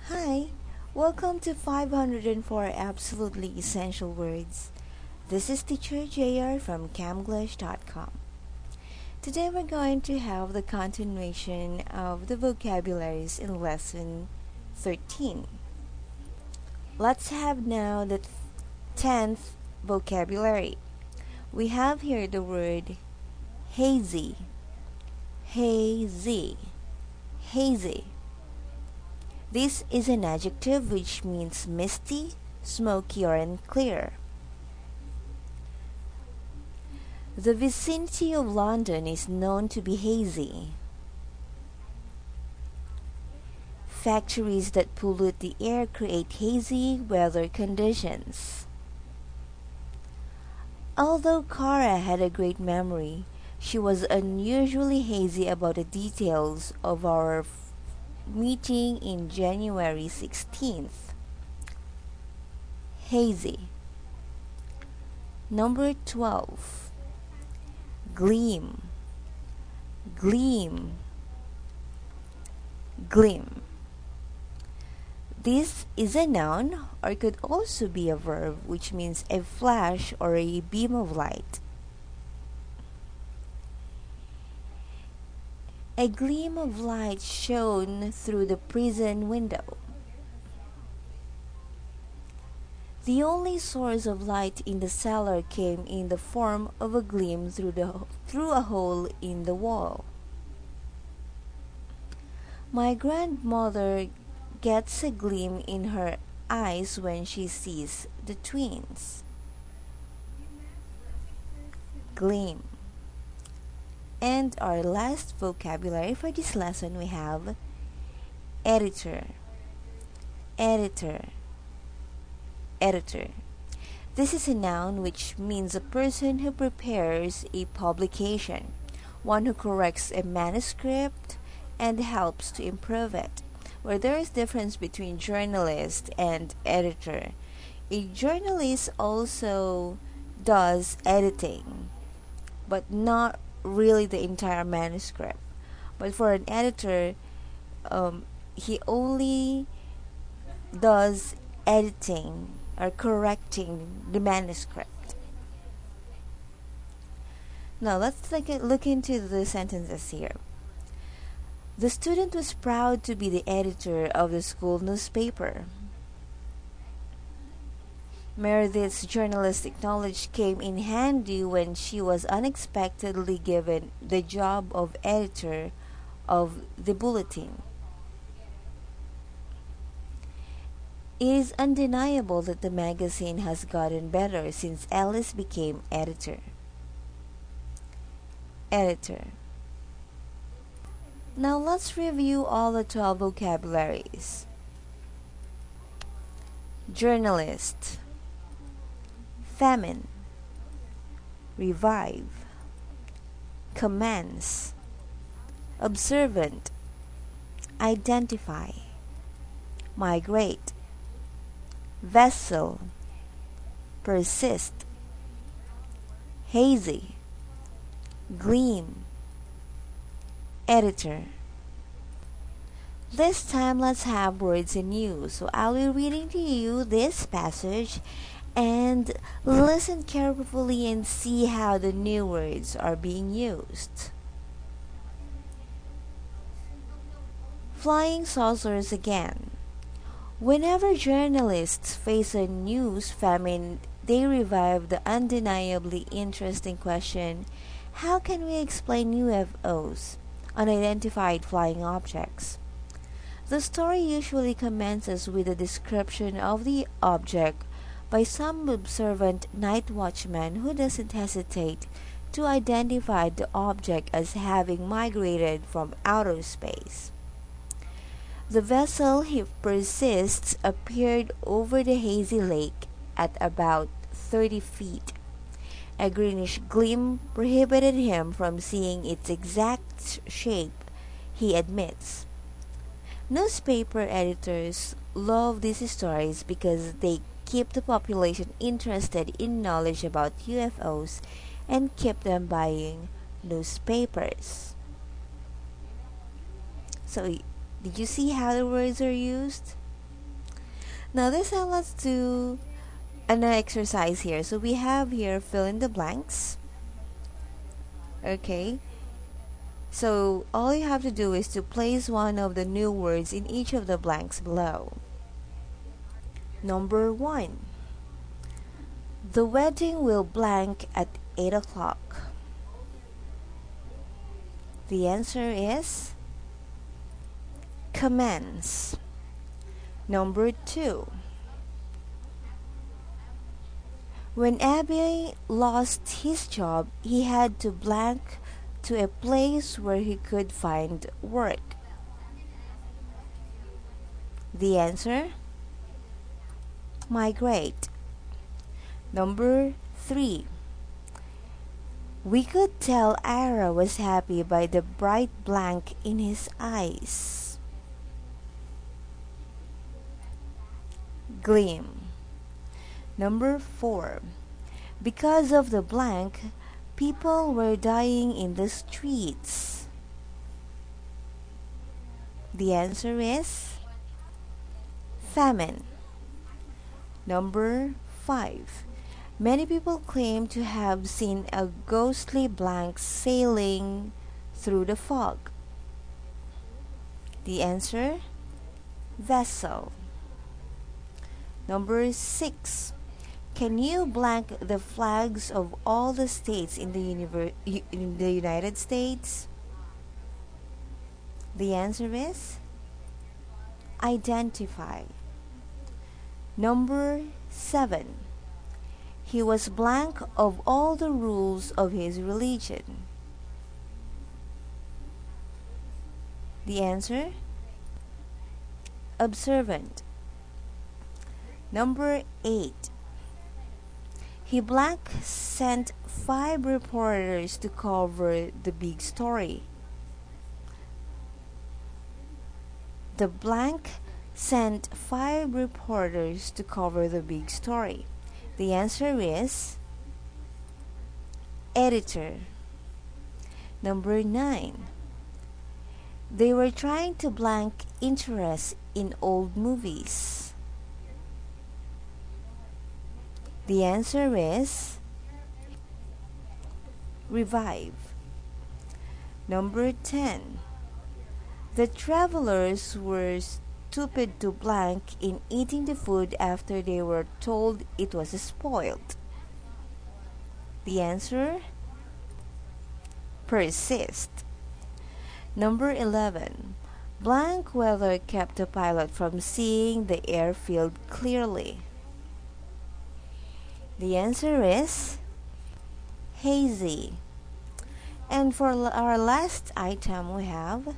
Hi, welcome to 504 Absolutely Essential Words. This is teacher JR from camglish.com. Today we're going to have the continuation of the vocabularies in lesson 13. Let's have now the 10th vocabulary. We have here the word hazy, hazy, hazy. This is an adjective which means misty, smoky, or unclear. The vicinity of London is known to be hazy. Factories that pollute the air create hazy weather conditions. Although Kara had a great memory, she was unusually hazy about the details of our meeting in January 16th. Hazy. Number 12. Gleam, gleam, gleam. This is a noun or could also be a verb which means a flash or a beam of light. A gleam of light shone through the prison window. The only source of light in the cellar came in the form of a gleam through a hole in the wall. My grandmother gets a gleam in her eyes when she sees the twins. Gleam. And our last vocabulary for this lesson we have editor, editor, editor. This is a noun which means a person who prepares a publication, one who corrects a manuscript and helps to improve it. Where there is difference between journalist and editor. A journalist also does editing, but not really the entire manuscript. But for an editor, he only does editing or correcting the manuscript. Now let's look into the sentences here. The student was proud to be the editor of the school newspaper. Meredith's journalistic knowledge came in handy when she was unexpectedly given the job of editor of the bulletin. It is undeniable that the magazine has gotten better since Alice became editor. Editor. Now let's review all the 12 vocabularies. Journalist, famine, revive, commence, observant, identify, migrate, vessel, persist, hazy, gleam, editor. This time let's have words in use. So I'll be reading to you this passage and listen carefully and see how the new words are being used. Flying saucers again. Whenever journalists face a news famine, they revive the undeniably interesting question, how can we explain UFOs? Unidentified flying objects. The story usually commences with a description of the object by some observant night watchman who doesn't hesitate to identify the object as having migrated from outer space. The vessel, he persists, appeared over the hazy lake at about 30 feet. A greenish gleam prohibited him from seeing its exact shape, he admits. Newspaper editors love these stories because they keep the population interested in knowledge about UFOs and keep them buying newspapers. So, did you see how the words are used? Now this time let's do an exercise here. So we have here fill in the blanks. Okay. So all you have to do is to place one of the new words in each of the blanks below. Number 1. The wedding will blank at 8 o'clock. The answer is commence. Number 2. When Abby lost his job, he had to blank to a place where he could find work. The answer? Migrate. Number 3. We could tell Ira was happy by the bright blank in his eyes. Gleam. Number 4. Because of the blank, people were dying in the streets. The answer is famine. Number 5. Many people claim to have seen a ghostly blank sailing through the fog. The answer? Vessel. Number 6. Can you blank the flags of all the states in the United States? The answer is identify. Number 7. He was blank of all the rules of his religion. The answer? Observant. Number 8. He blank sent 5 reporters to cover the big story. The blank sent 5 reporters to cover the big story. The answer is editor. Number 9. They were trying to blank interest in old movies. The answer is revive. Number 10. The travelers were stupid to blank in eating the food after they were told it was spoiled. The answer? Persist. Number 11. Blank weather kept the pilot from seeing the airfield clearly. The answer is hazy. And for our last item we have,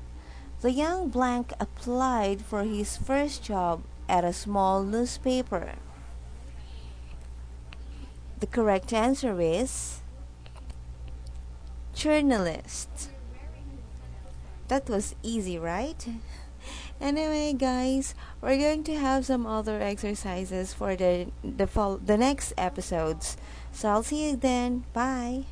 the young blank applied for his first job at a small newspaper. The correct answer is journalist. That was easy, right? Anyway, guys, we're going to have some other exercises for the next episodes. So I'll see you then. Bye.